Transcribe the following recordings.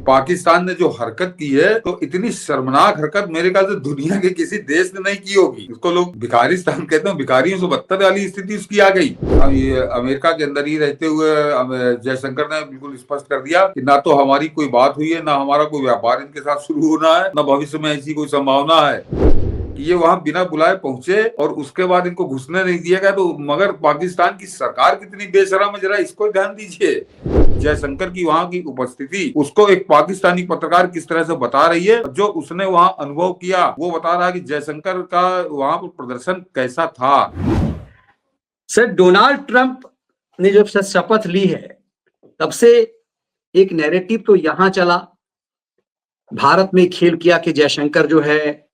पाकिस्तान ने जो हरकत की है तो इतनी शर्मनाक हरकत मेरे ख्याल से दुनिया के किसी देश ने नहीं की होगी। इसको लोग भिखारिस्तान कहते हैं, भिखारियों से बदतर वाली स्थिति उसकी आ गई। अब ये अमेरिका के अंदर ही रहते हुए जयशंकर ने बिल्कुल स्पष्ट कर दिया कि ना तो हमारी कोई बात हुई है, ना हमारा कोई व्यापार इनके साथ शुरू होना है, ना भविष्य में ऐसी कोई संभावना है। ये वहां बिना बुलाए पहुंचे और उसके बाद इनको घुसने नहीं दिया गया। तो मगर पाकिस्तान की सरकार कितनी बेशरम है, जरा इसको ध्यान दीजिए। जयशंकर की वहां की उपस्थिति उसको एक पाकिस्तानी पत्रकार किस तरह से बता रही है, जो उसने वहां अनुभव किया वो बता रहा है कि जयशंकर का वहां पर प्रदर्शन कैसा था। सर, डोनाल्ड ट्रंप ने जब से शपथ ली है तब से एक नैरेटिव तो यहां चला, भारत में खेल किया कि जयशंकर जो है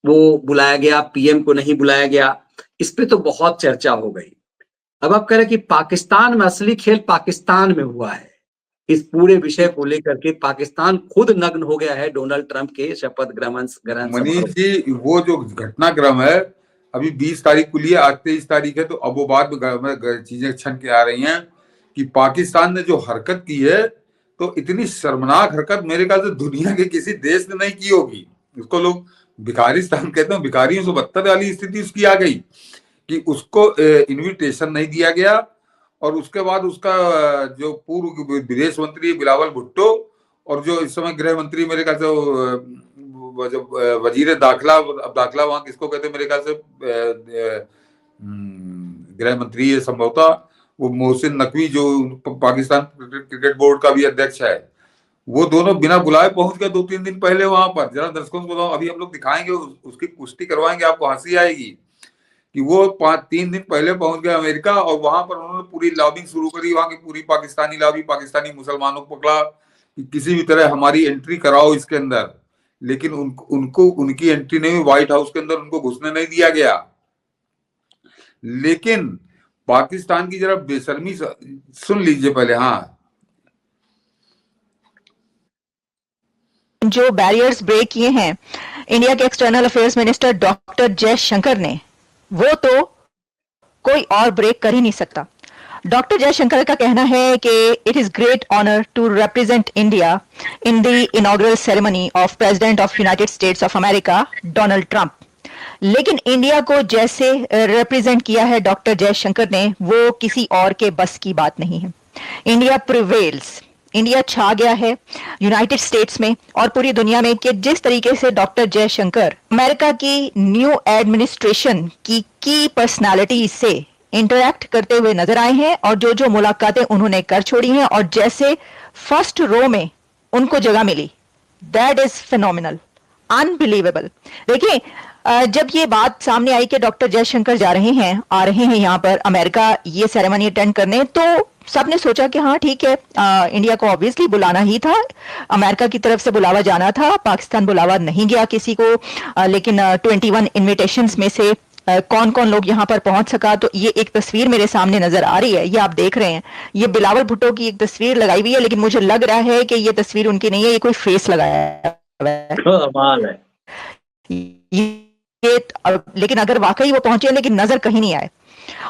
वो बुलाया गया, पीएम को नहीं बुलाया गया। इस पे तो बहुत चर्चा हो गई। अब आप कह रहे कि पाकिस्तान में असली खेल पाकिस्तान में हुआ है। इस पूरे विषय को लेकर के पाकिस्तान खुद नग्न हो गया है डोनाल्ड ट्रंप के शपथ ग्रहण मनीष जी, वो जो घटनाक्रम है अभी 20 तारीख को लिए, आज 23 तारीख है, तो अब वो बाद में चीजें छन के आ रही हैं कि पाकिस्तान ने जो हरकत की है तो इतनी शर्मनाक हरकत मेरे ख्याल से दुनिया के किसी देश ने नहीं की होगी। इसको लोग भिखारिस्तान कहते हैं, भिखारियों से बदतर वाली स्थिति उसकी आ गई कि उसको इनविटेशन नहीं दिया गया। और उसके बाद उसका जो पूर्व विदेश मंत्री बिलावल भुट्टो और जो इस समय गृह मंत्री मेरे ख्याल से जब वजीर दाखिला, अब दाखिला वहां किसको कहते हैं, मेरे ख्याल से गृह मंत्री है संभवतः, वो मोहसिन नकवी जो पाकिस्तान क्रिकेट बोर्ड का भी अध्यक्ष है, वो दोनों बिना बुलाए पहुंच गए 2-3 दिन पहले वहां पर। जरा दर्शकों को बताओ, अभी हम लोग दिखाएंगे, उसकी पुष्टि करवाएंगे, आपको हंसी आएगी कि वो 3 दिन पहले पहुंच गए अमेरिका और वहां पर उन्होंने पूरी लॉबिंग शुरू करी। वहां की पूरी पाकिस्तानी लॉबी, पाकिस्तानी मुसलमानों को पकड़ा कि किसी भी तरह हमारी एंट्री कराओ इसके अंदर, लेकिन उनको उनकी एंट्री नहीं हुई। व्हाइट हाउस के अंदर उनको घुसने नहीं दिया गया। लेकिन पाकिस्तान की जरा बेशर्मी सुन लीजिए पहले। हाँ, जो बैरियर्स ब्रेक किए हैं इंडिया के external affairs minister doctor Jaishankar ने, वो तो कोई और ब्रेक कर ही नहीं सकता। डॉक्टर जयशंकर का कहना है कि it is great honour to represent India in the inaugural ceremony of president of United States of America Donald Trump. लेकिन इंडिया को जैसे रिप्रेजेंट किया है डॉक्टर जयशंकर ने, वो किसी और के बस की बात नहीं है। इंडिया प्रिवेल्स, इंडिया छा गया है यूनाइटेड स्टेट्स में और पूरी दुनिया में कि जिस तरीके से डॉक्टर जयशंकर अमेरिका की न्यू एडमिनिस्ट्रेशन की पर्सनालिटी से इंटरैक्ट करते हुए नजर आए हैं और जो जो मुलाकातें उन्होंने कर छोड़ी हैं और जैसे फर्स्ट रो में उनको जगह मिली, दैट इज फिनोमिनल, अनबिलीवेबल। देखिए, जब ये बात सामने आई कि डॉक्टर जयशंकर आ रहे हैं यहाँ पर अमेरिका ये सेरेमनी अटेंड करने, तो सबने सोचा कि हाँ ठीक है, इंडिया को ऑब्वियसली बुलाना ही था, अमेरिका की तरफ से बुलावा जाना था, पाकिस्तान बुलावा नहीं गया किसी को। लेकिन 21 इन्विटेशंस में से कौन कौन लोग यहाँ पर पहुंच सका, तो ये एक तस्वीर मेरे सामने नजर आ रही है, ये आप देख रहे हैं, ये बिलावल भुट्टो की एक तस्वीर लगाई हुई है, लेकिन मुझे लग रहा है कि ये तस्वीर उनकी नहीं है, ये कोई फेस लगाया है। लेकिन अगर वाकई वो पहुंचे, लेकिन नजर कहीं नहीं आए।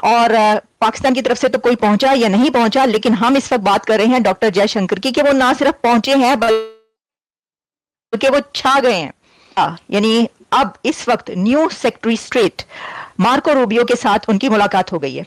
और पाकिस्तान की तरफ से तो कोई पहुंचा या नहीं पहुंचा, लेकिन हम इस वक्त बात कर रहे हैं डॉक्टर जयशंकर की कि वो ना सिर्फ पहुंचे हैं बल्कि वो छा गए हैं। यानी अब इस वक्त new secretary state Marco Rubio के साथ उनकी मुलाकात हो गई है,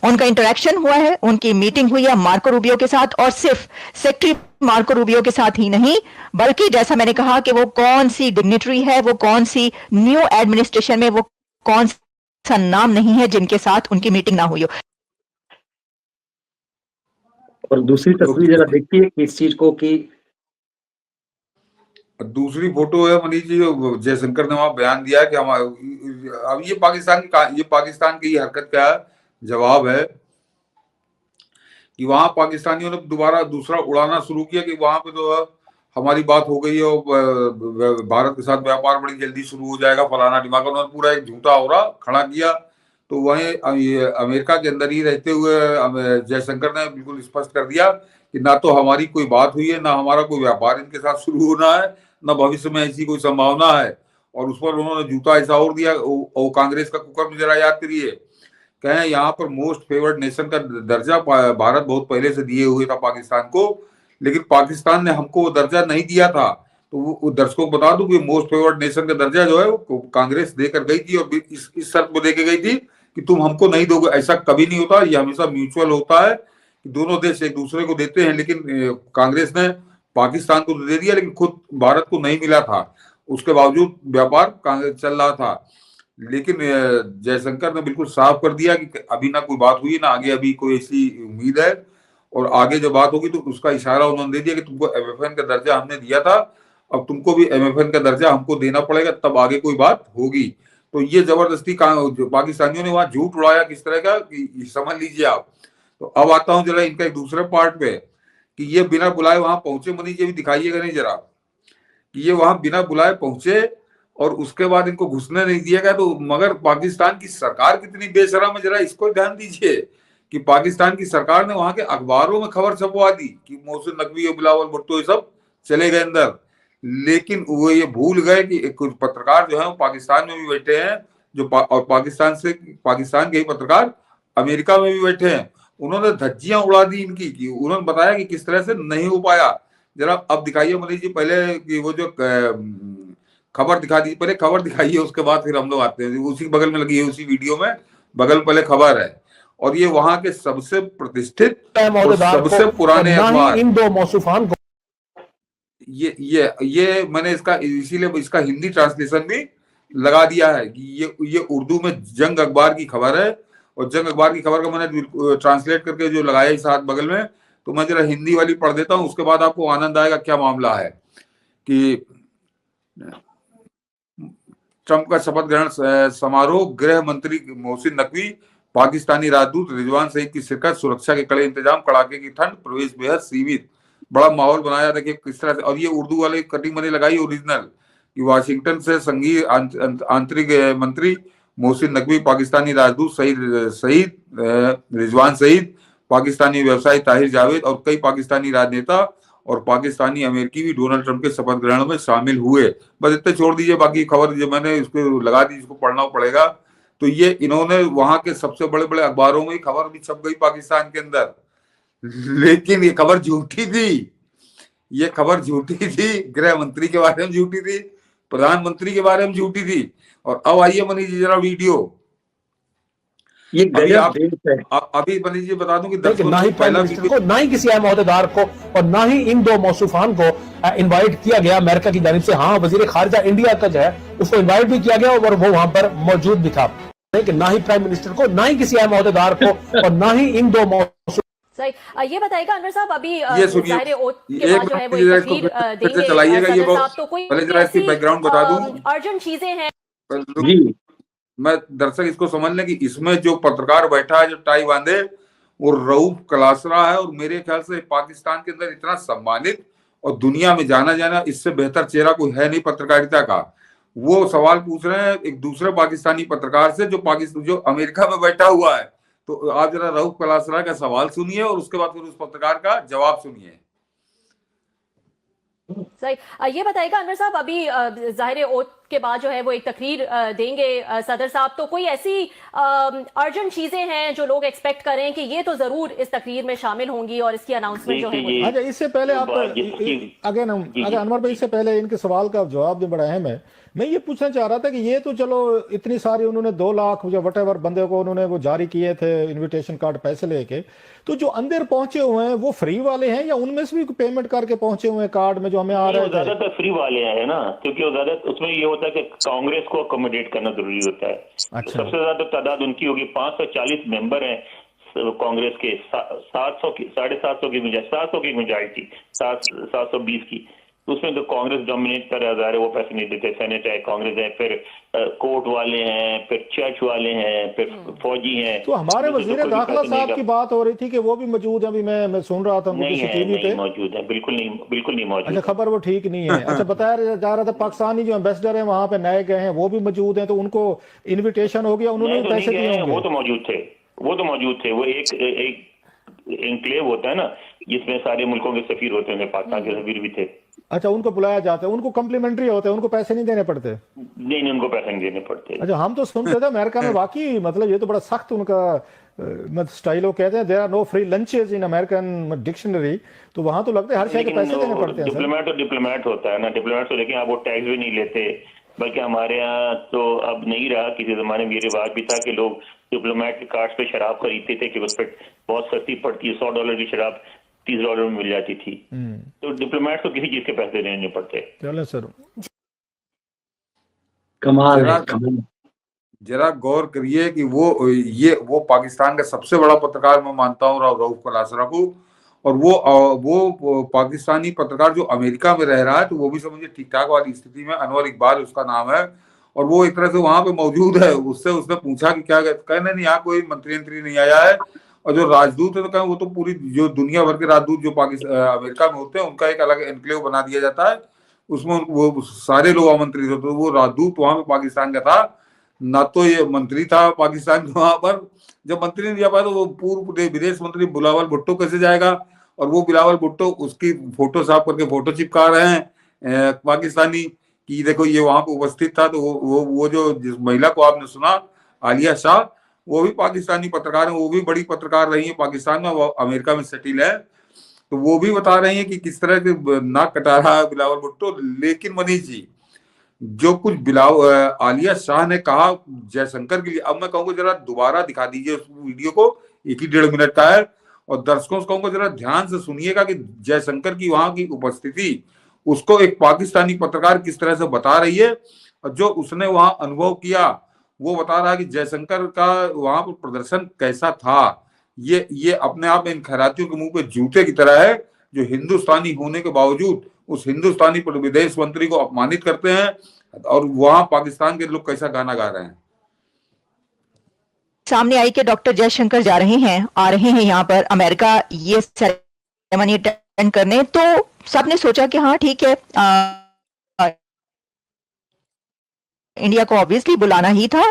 उनका इंटरेक्शन हुआ है, उनकी मीटिंग हुई है मार्को रूबियो के साथ, और सिर्फ सेक्रेटरी मार्को रूबियो के साथ ही नहीं, बल्कि जैसा मैंने कहा कि वो कौन सी डिग्निटरी है, वो कौन सी न्यू एडमिनिस्ट्रेशन में वो कौन सा नाम नहीं है जिनके साथ उनकी मीटिंग ना हुई हो। और दूसरी तस्वीर जरा देखिए इस चीज को कि दूसरी फोटो है मनीष जी, जयशंकर ने वहां बयान दिया है कि हम अब ये पाकिस्तान की हरकत का जवाब है कि वहां पाकिस्तानियों ने दोबारा दूसरा उड़ाना शुरू किया कि वहां पे तो हमारी बात हो गई है और भारत के साथ व्यापार बड़ी जल्दी शुरू हो जाएगा, फलाना दिमाग। उन्होंने पूरा एक झूठा हो खड़ा किया। तो वहीं अमेरिका के अंदर ही रहते हुए जयशंकर ने बिल्कुल स्पष्ट कर दिया कि ना तो हमारी कोई बात हुई है, ना हमारा कोई व्यापार इनके साथ शुरू होना है, ना भविष्य में ऐसी कोई संभावना है। और उस पर उन्होंने जूता ऐसा और दिया, वो कांग्रेस का कुकर्म जरा याद करिए, कहें यहाँ पर मोस्ट फेवर्ड नेशन का दर्जा भारत बहुत पहले से दिए हुए था पाकिस्तान को, लेकिन पाकिस्तान ने हमको वो दर्जा नहीं दिया था। तो वो दर्शकों को बता दूं कि मोस्ट फेवर्ड नेशन का दर्जा जो है वो कांग्रेस देकर गई थी, और इस शर्त को देकर गई थी कि तुम हमको नहीं दोगे। ऐसा कभी नहीं होता, ये हमेशा म्यूचुअल होता है कि दोनों देश एक दूसरे को देते हैं। लेकिन कांग्रेस ने पाकिस्तान को दे दिया, लेकिन खुद भारत को नहीं मिला था। उसके बावजूद व्यापार चल रहा था। लेकिन जयशंकर ने बिल्कुल साफ कर दिया कि अभी ना कोई बात हुई, ना आगे अभी कोई ऐसी उम्मीद है, और आगे जो बात होगी तो उसका इशारा उन्होंने दे दिया कि तुमको एमएफएन का दर्जा हमने दिया था, अब तुमको भी एमएफएन का दर्जा हमको देना पड़ेगा, तब आगे कोई बात होगी। तो ये जबरदस्ती पाकिस्तानियों ने वहां झूठ उड़ाया किस तरह का, कि समझ लीजिए आप। तो अब आता हूं जरा इनका एक दूसरे पार्ट पे, कि ये बिना बुलाए वहां पहुंचे। मनीष जी भी दिखाइएगा नहीं जरा, कि ये वहां बिना बुलाए पहुंचे और उसके बाद इनको घुसने नहीं दिया गया। तो मगर पाकिस्तान की सरकार कितनी बेशरम है, जरा इसको ध्यान दीजिए कि पाकिस्तान की सरकार ने वहां के अखबारों में खबर छपवा दी कि मोहसिन नकवी और बिलावल भुट्टो ये सब चले गए अंदर। लेकिन वो ये भूल गए कि कुछ पत्रकार जो है वो पाकिस्तान में भी बैठे हैं, और पाकिस्तान के ही पत्रकार अमेरिका में भी बैठे हैं। उन्होंने धज्जियां उड़ा दी इनकी, कि उन्होंने बताया कि किस तरह से नहीं हो पाया। जरा अब दिखाइए मनीष जी पहले कि वो जो खबर दिखा दी, पहले खबर दिखाइए, उसके बाद फिर हम लोग आते हैं। उसी बगल में लगी है, उसी वीडियो में बगल पहले खबर है, और ये वहां के सबसे प्रतिष्ठित और सबसे पुराने अखबार। इन दो मौसूफान को ये मैंने इसका इसीलिए इसका हिंदी ट्रांसलेशन भी लगा दिया है कि ये उर्दू में जंग अखबार की खबर है, और जंग अखबार की खबर का मैंने ट्रांसलेट करके जो लगाया इस हाथ बगल में। तो मैं जरा हिंदी वाली पढ़ देता हूं, उसके बाद आपको आनंद आएगा क्या मामला है। कि ट्रंप का शपथ ग्रहण समारोह, गृह मंत्री मोहसिन नकवी, पाकिस्तानी राजदूत रिजवान सईद की शिरकत, सुरक्षा के कड़े इंतजाम, कड़ाके की ठंड, प्रवेश बेहद सीमित। बड़ा माहौल बनाया, देखिए किस तरह से। और ये उर्दू वाले कटिंग मैंने लगाई ओरिजिनल, कि वाशिंगटन से संघीय आंतरिक मंत्री मोहसिन नकवी, पाकिस्तानी राजदूत सईद रिजवान सईद, पाकिस्तानी व्यवसायी ताहिर जावेद और कई पाकिस्तानी राजनेता और पाकिस्तानी अमेरिकी भी डोनाल्ड ट्रंप के शपथ ग्रहण में शामिल हुए। बस इतने छोड़ दीजिए, बाकी खबर जो मैंने इसको लगा दी, इसको पढ़ना पड़ेगा। तो ये इन्होंने वहां के सबसे बड़े बड़े अखबारों में खबर भी छप गई पाकिस्तान के अंदर, लेकिन ये खबर झूठी थी। ये खबर झूठी थी, गृह मंत्री के बारे में झूठी थी, प्रधानमंत्री के बारे में झूठी थी। और अब आइए मनीष जी जरा वीडियो। ये अभी मनीष जी बता दूं कि ना ही प्राइम मिनिस्टर को, ना ही किसी अहम अहदेदार को, और ना ही इन दो मौसूफान को इनवाइट किया गया अमेरिका की जानिब से। हाँ, वजीर खारजा इंडिया का जो है उसको इनवाइट भी किया गया और वो वहां पर मौजूद भी था। लेकिन ना ही प्राइम मिनिस्टर को, ना ही किसी अहम अहदेदार को, और ना ही इन दो मौसूफ। सही। ये बताइए अनवर साहब, अभी ज़ाहिर ओथ के बाद जो है वो एक तकरीर देंगे सदर साहब, तो कोई बैकग्राउंड बता दूं, अर्जेंट चीजें हैं। मैं दर्शक इसको समझ लें कि इसमें जो पत्रकार बैठा है, जो टाई बांधे, वो रऊफ कलासरा है। और मेरे ख्याल से पाकिस्तान के अंदर इतना सम्मानित और दुनिया में जाना जाना इससे बेहतर चेहरा कोई है नहीं पत्रकारिता का। वो सवाल पूछ रहे हैं एक दूसरे पाकिस्तानी पत्रकार से जो अमेरिका में बैठा हुआ है। तो आप जरा रऊफ कलासरा का सवाल सुनिए और उसके बाद फिर उस पत्रकार का जवाब सुनिए। सही। ये बताइएगा अनवर साहब, अभी ज़ाहिर ओथ के बाद जो है वो एक तकरीर देंगे सदर साहब, तो कोई ऐसी अर्जेंट चीजें हैं जो लोग एक्सपेक्ट करें कि ये तो जरूर इस तकरीर में शामिल होंगी और इसकी अनाउंसमेंट जो है। अच्छा, इससे पहले आप अनवर भाई, इससे पहले इनके सवाल का जवाब भी बड़ा अहम है। मैं ये पूछना चाह रहा था कि ये तो चलो इतनी सारी उन्होंने 2 लाख जो वटेवर बंदे को उन्होंने वो जारी किए थे इनविटेशन कार्ड पैसे लेके, तो जो अंदर पहुंचे हुए हैं वो फ्री वाले हैं या उनमें से भी पेमेंट करके पहुंचे हुए हैं कार्ड में जो हमें आ रहे हैं? ज्यादातर फ्री वाले हैं ना, क्योंकि वो ज्यादा उसमें ये होता है कि कांग्रेस को अकोमोडेट करना जरूरी होता है। अच्छा। सबसे ज्यादा तादाद उनकी होगी, 540 मेंबर हैं कांग्रेस के, 700 की 750 की 700 की मेजॉरिटी, 720 की। उसमें तो कांग्रेस डोमिनेट कर रहा है, वो पैसे नहीं देते। सेनेट है, कांग्रेस है, फिर कोर्ट वाले हैं, फिर चर्च वाले हैं, फिर फौजी हैं। तो हमारे वजीर दाखिला साहब की बात हो रही थी कि वो भी मौजूद है, अभी मैं सुन रहा था नहीं मौजूद है, बिल्कुल नहीं मौजूद। अच्छा, खबर वो ठीक नहीं है। अच्छा, बताया जा रहा था पाकिस्तानी जो एम्बेसडर है वहां पे नए गए हैं वो भी मौजूद हैं, तो उनको इन्विटेशन हो गया, उन्होंने पैसे दिए होंगे। वो तो मौजूद थे। वो एक एन्क्लेव होता है ना, जिसमें सारे मुल्कों के सफीर होते हैं, पाकिस्तान के सफीर भी थे। अच्छा, उनको बुलाया जाता है, उनको कम्प्लीमेंट्री होते हैं, उनको पैसे नहीं देने पड़ते? नहीं, उनको पैसे नहीं देने पड़ते। अच्छा, हम तो सुनते थे अमेरिका में वाकई मतलब ये तो बड़ा सख्त उनका मतलब स्टाइल, वो कहते हैं there are no free lunches in American dictionary, तो वहां तो लगता है हर शय के पैसे देने पड़ते हैं। डिप्लोमेट तो डिप्लोमेट होता है ना, डिप्लोमेट तो, लेकिन आप वो टैक्स भी नहीं लेते, बल्कि हमारे यहाँ तो अब नहीं रहा, किसी जमाने में ये रिवाज भी था कि लोग डिप्लोमेट के कार्ड पे शराब खरीदते थे कि उस पर बहुत सस्ती पड़ती है, $100 की शराब $30 में मिल जाती थी। तो डिप्लोमेट को किसी चीज के पैसे देने नहीं पड़ते। चलो सर, कमाल है, जरा कमाल। जरा गौर करिए कि वो पाकिस्तान का सबसे बड़ा पत्रकार मैं मानता हूँ रऊफ कलासरा को, और वो पाकिस्तानी पत्रकार जो अमेरिका में रह रहा है, तो वो भी समझिए ठीक ठाक वाली स्थिति में, अनवर इकबाल उसका नाम है, और वो एक तरह से वहां पे मौजूद है। उसने पूछा कि क्या कहने, नहीं यहाँ कोई मंत्री नहीं आया है, और जो राजदूत है तो कहें वो तो पूरी जो दुनिया भर के राजदूत जो अमेरिका में होते हैं उनका एक अलग एनक्लेव बना दिया जाता है, उसमें वो सारे लोग आमंत्रित होते। तो वो राजदूत वहां पे पाकिस्तान का था, ना तो ये मंत्री था पाकिस्तान के वहां पर। जब मंत्री नहीं जा पाया तो वो पूर्व विदेश मंत्री बिलावल भुट्टो कैसे जाएगा, और वो बिलावल भुट्टो उसकी फोटो साफ करके फोटो चिपका रहे हैं पाकिस्तानी कि देखो ये वहां पे उपस्थित था। तो वो जो जिस महिला को आपने सुना, आलिया शाह, वो भी पाकिस्तानी पत्रकार है, वो भी बड़ी पत्रकार रही है पाकिस्तान में, वो अमेरिका में सेटिल है। तो वो भी बता रही है कि किस तरह के नाक कटा रहा है बिलावल भुट्टो। लेकिन मनीष जी, जो कुछ आलिया शाह ने कहा जयशंकर के लिए, अब मैं कहूंगा जरा दोबारा दिखा दीजिए उस वीडियो को, 1.5 मिनट का है, और दर्शकों से कहूंगा जरा ध्यान से सुनिएगा कि जयशंकर की वहां की उपस्थिति उसको एक पाकिस्तानी पत्रकार किस तरह से बता रही है, और जो उसने वहां अनुभव किया वो बता रहा है कि जयशंकर का वहां पर प्रदर्शन कैसा था। ये अपने आप में इन खैरातियों के मुंह पे जूते की तरह है, जो हिंदुस्तानी होने के बावजूद उस हिंदुस्तानी विदेश मंत्री को अपमानित करते हैं, और वहां पाकिस्तान के लोग कैसा गाना गा रहे हैं। सामने आई कि डॉक्टर जयशंकर आ रहे हैं यहाँ पर अमेरिका ये सेरेमनी अटेंड करने, तो सबने सोचा कि हाँ ठीक है, इंडिया को ऑब्वियसली बुलाना ही था,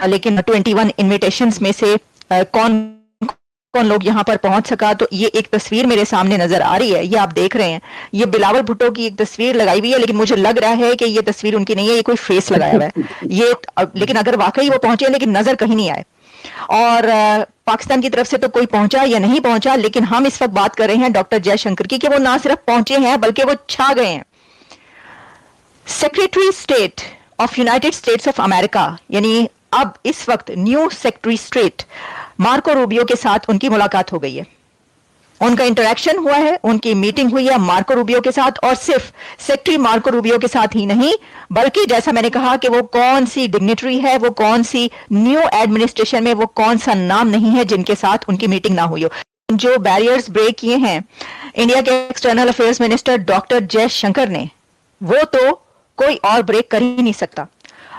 लेकिन 21 इनविटेशंस में से कौन लोग यहाँ पर पहुंच सका। तो ये एक तस्वीर मेरे सामने नजर आ रही है, ये आप देख रहे हैं, ये बिलावल भुट्टो की एक तस्वीर लगाई हुई है, लेकिन मुझे लग रहा है कि ये तस्वीर उनकी नहीं है, ये कोई फेस लगाया हुआ है ये। लेकिन अगर वाकई वो पहुंचे, लेकिन नजर कहीं नहीं आए, और पाकिस्तान की तरफ से तो कोई पहुंचा या नहीं पहुंचा, लेकिन हम इस वक्त बात कर रहे हैं डॉक्टर जयशंकर की, कि वो ना सिर्फ पहुंचे हैं बल्कि वो छा गए हैं। Secretary state of United States of America, यानी अब इस वक्त new secretary state Marco Rubio के साथ उनकी मुलाकात हो गई है, उनका इंटरेक्शन हुआ है, उनकी मीटिंग हुई है मार्को रूबियो के साथ, और सिर्फ सेक्रेटरी मार्को रूबियो के साथ ही नहीं, बल्कि जैसा मैंने कहा कि वो कौन सी डिग्निटरी है, वो कौन सी न्यू एडमिनिस्ट्रेशन में वो कौन सा नाम नहीं है जिनके साथ उनकी मीटिंग ना हुई हो। जो बैरियर्स ब्रेक किए हैं इंडिया के external affairs minister doctor Jaishankar ने, वो तो कोई और ब्रेक कर ही नहीं सकता।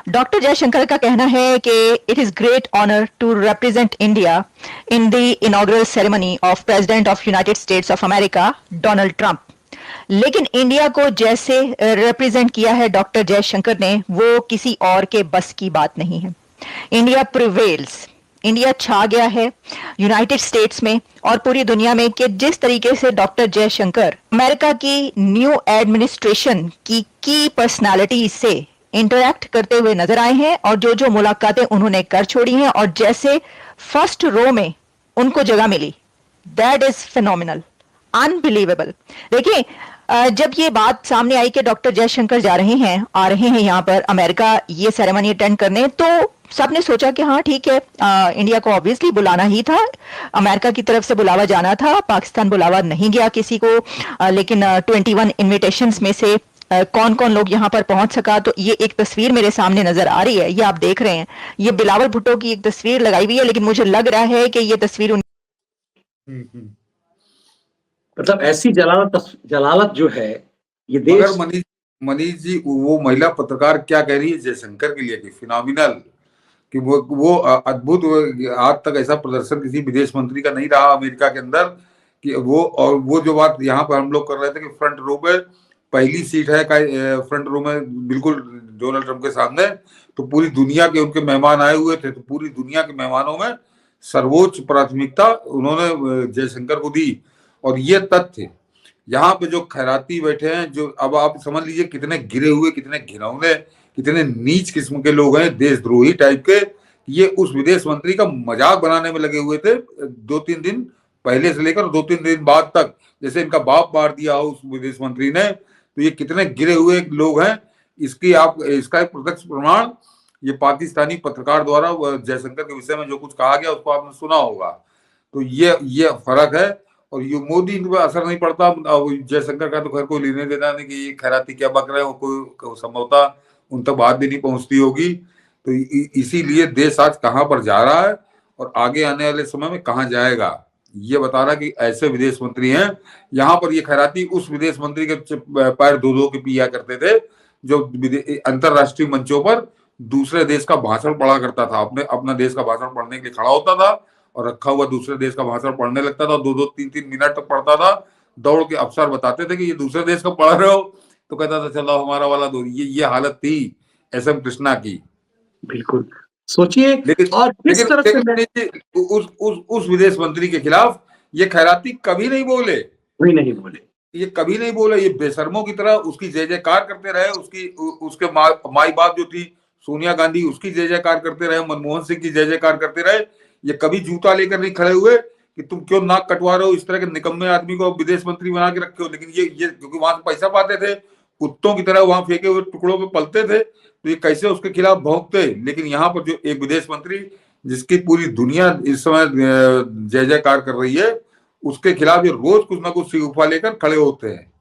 डॉक्टर जयशंकर का कहना है कि it is great honour to represent India in the inaugural ceremony of president of United States of America Donald Trump. लेकिन इंडिया को जैसे रिप्रेजेंट किया है डॉक्टर जयशंकर ने, वो किसी और के बस की बात नहीं है। इंडिया प्रिवेल्स, इंडिया छा गया है यूनाइटेड स्टेट्स में और पूरी दुनिया में, कि जिस तरीके से डॉक्टर जयशंकर अमेरिका की न्यू एडमिनिस्ट्रेशन की पर्सनालिटी से इंटरैक्ट करते हुए नजर आए हैं, और जो मुलाकातें उन्होंने कर छोड़ी हैं, और जैसे फर्स्ट रो में उनको जगह मिली, दैट इज फिनोमिनल, अनबिलीवेबल। देखिए, जब ये बात सामने आई कि डॉक्टर जयशंकर आ रहे हैं यहाँ पर अमेरिका ये सेरेमनी अटेंड करने, तो सबने सोचा कि हाँ ठीक है, इंडिया को ऑब्वियसली बुलाना ही था, अमेरिका की तरफ से बुलावा जाना था, पाकिस्तान बुलावा नहीं गया किसी को, लेकिन 21 इनविटेशंस में से कौन लोग यहाँ पर पहुंच सका। तो ये एक तस्वीर मेरे सामने नजर आ रही है, ये आप देख रहे हैं, ये बिलावल भुट्टो की एक तस्वीर लगाई हुई है, लेकिन मुझे लग रहा है कि ये तस्वीर मतलब ऐसी जलालत जो है ये देश। मगर मनीष जी, वो महिला पत्रकार क्या कह रही है जयशंकर के लिए कि फिनोमिनल, कि वो अद्भुत, आज तक ऐसा प्रदर्शन किसी विदेश मंत्री का नहीं रहा अमेरिका के अंदर, कि वो जो बात यहाँ पर हम लोग कर रहे थे कि फ्रंट रो में पहली सीट है फ्रंट रो में बिल्कुल डोनाल्ड ट्रंप के सामने, तो पूरी दुनिया के उनके मेहमान आए हुए थे, तो पूरी दुनिया के मेहमानों में सर्वोच्च प्राथमिकता उन्होंने जयशंकर को दी। और ये यहाँ पे जो खैराती बैठे हैं, जो अब आप समझ लीजिए कितने गिरे हुए, कितने घिनौने, कितने नीच किस्म के लोग हैं, देशद्रोही टाइप के। ये उस विदेश मंत्री का मजाक बनाने में लगे हुए थे 2-3 दिन पहले से लेकर 2-3 दिन बाद तक, जैसे इनका बाप मार दिया हो उस विदेश मंत्री ने। तो ये कितने गिरे हुए लोग हैं, इसका एक प्रत्यक्ष प्रमाण ये पाकिस्तानी पत्रकार द्वारा जयशंकर के विषय में जो कुछ कहा गया उसको आपने सुना होगा। तो ये फर्क है। और ये मोदी इन पर असर नहीं पड़ता। जयशंकर का तो खैर कोई लेने देना नहीं कि ये खैराती क्या बक रहे हो, कोई संभवतः उन तक बात भी नहीं पहुंचती होगी। तो इसीलिए देश आज कहां पर जा रहा है और आगे आने वाले समय में कहां जाएगा, ये बता रहा कि ऐसे विदेश मंत्री हैं। यहाँ पर ये खैराती उस विदेश मंत्री के पैर धो के पिया करते थे जो अंतरराष्ट्रीय मंचों पर दूसरे देश का भाषण पढ़ा करता था। अपना देश का भाषण पढ़ने के लिए खड़ा होता था और रखा हुआ दूसरे देश का भाषण पढ़ने लगता था। 2-2, 3-3 मिनट तक पढ़ता था। दौड़ के अफसर बताते थे कि ये दूसरे देश का पढ़ रहे हो, तो कहता था चलो हमारा वाला दो। ये हालत थी SM कृष्णा की। बिल्कुल सोचिए। और किस तरह से उस विदेश मंत्री के खिलाफ ये खैराती कभी नहीं बोले। ये कभी नहीं बोले। ये बेशर्मों की तरह उसकी जय जयकार करते रहे। उसके माई बाप जो थी सोनिया गांधी, उसकी जय जयकार करते रहे। मनमोहन सिंह की जय जयकार करते रहे। ये कभी जूता लेकर नहीं खड़े हुए कि तुम क्यों नाक कटवा रहे हो, इस तरह के निकम्मे आदमी को विदेश मंत्री बना के रखे हो। लेकिन ये क्योंकि वहां से पैसा पाते थे, कुत्तों की तरह वहां फेंके हुए टुकड़ों पे पलते थे, तो ये कैसे उसके खिलाफ भौंकते। लेकिन यहाँ पर जो एक विदेश मंत्री जिसकी पूरी दुनिया इस समय जय जयकार कर रही है, उसके खिलाफ ये रोज कुछ ना कुछ सिगुफा लेकर खड़े होते हैं।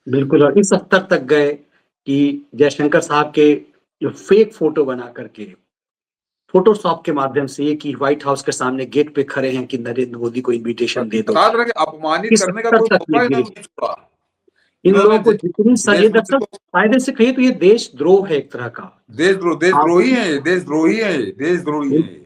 बिल्कुल। और इस स्तर तक गए कि जयशंकर साहब के जो फेक फोटो बना करके फोटोशॉप के माध्यम से ये कि व्हाइट हाउस के सामने गेट पे खड़े हैं कि नरेंद्र मोदी को इनविटेशन दे दो, अपमानित करने का कोई मौका ही नहीं छोड़ा। इन लोगों को जितनी फायदे से कहिए तो ये देशद्रोह है, एक तरह का देशद्रोही है।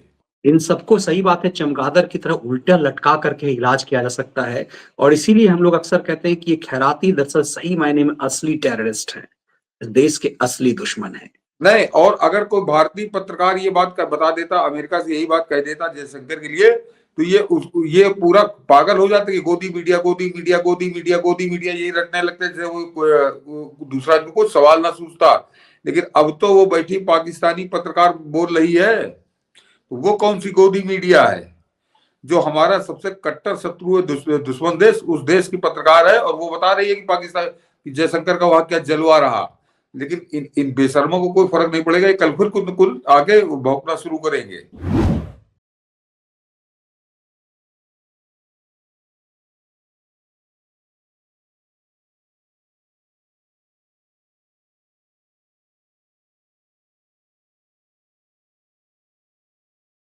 इन सबको सही बात है चमगादड़ की तरह उल्टा लटका करके इलाज किया जा सकता है। और इसीलिए हम लोग अक्सर कहते हैं कि ये खैराती दरअसल सही मायने में असली टेररिस्ट है, देश के असली दुश्मन है। नहीं, और अगर कोई भारतीय पत्रकार ये बात बता देता, अमेरिका से यही बात कह देता जयशंकर के लिए, तो ये पूरा पागल हो जाता कि गोदी मीडिया यही रटने लगते जैसे वो दूसरा कोई सवाल ना सूझता। लेकिन अब तो वो बैठी पाकिस्तानी पत्रकार बोल रही है, तो वो कौन सी गोदी मीडिया है जो हमारा सबसे कट्टर शत्रु है, दुश्मन देश, उस देश की पत्रकार है। और वो बता रही है कि पाकिस्तान जयशंकर का वहां क्या जलवा रहा। लेकिन इन बेशर्मों को कोई फर्क नहीं पड़ेगा। कल फिर कुछ आगे भौंकना शुरू करेंगे।